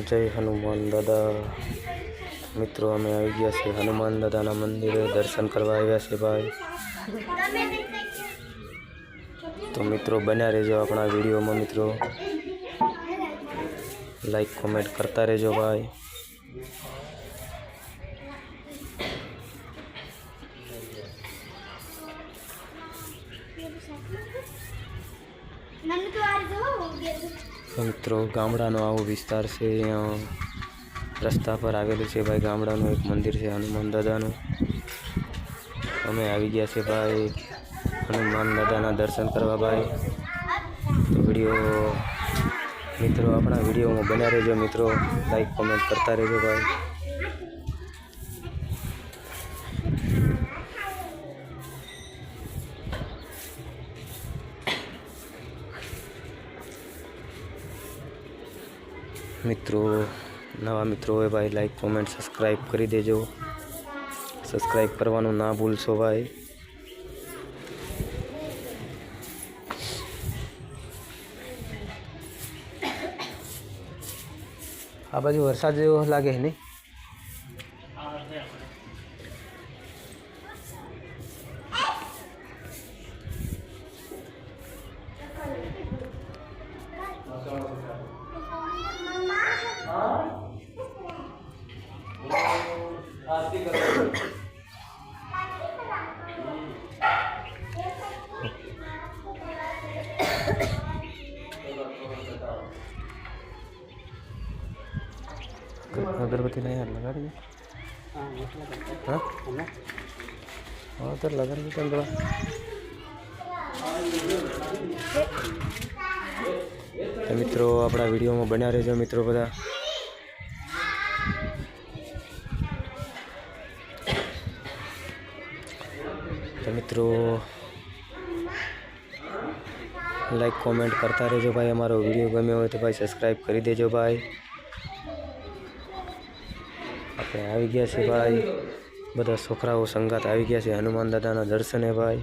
जय हनुमान दादा। मित्रों अमे आई गया से हनुमान दादा मंदिर दर्शन करवा आव्या छे भाई। तो मित्रों बन्या रहो अपना वीडियो में। मित्रों लाइक कमेंट करता रहो भाई। मित्रों गामडानो आवो विस्तार से रस्ता पर आवेलू है भाई। गामडानो एक मंदिर है हनुमान दादानु। अमे आई गया से भाई हनुमान दादा दर्शन करवा भाई। तो वीडियो मित्रों अपना वीडियो में बना रहो। मित्रों लाइक कमेंट करता रहो भाई। मित्रों नवा मित्रों है भाई लाइक कमेंट सब्सक्राइब करी देजो। सब्सक्राइब करवानो ना भूलशो भाई। आ बाजू वरसाद जेवो लागे है नहीं? अगरबत्ती नहीं यार लगा रही है। हाँ तो लगा रही है थोड़ा। तो मित्रों अपना वीडियो में बना रहो मित्रों बधा। तो मित्रों लाइक कमेंट करता रहो भाई। हमारो वीडियो गमे हो तो भाई सब्सक्राइब कर देजो भाई। अपने आई गया से भाई बधा छोकराओ संगात आई गया से हनुमान दादा दर्शन है भाई।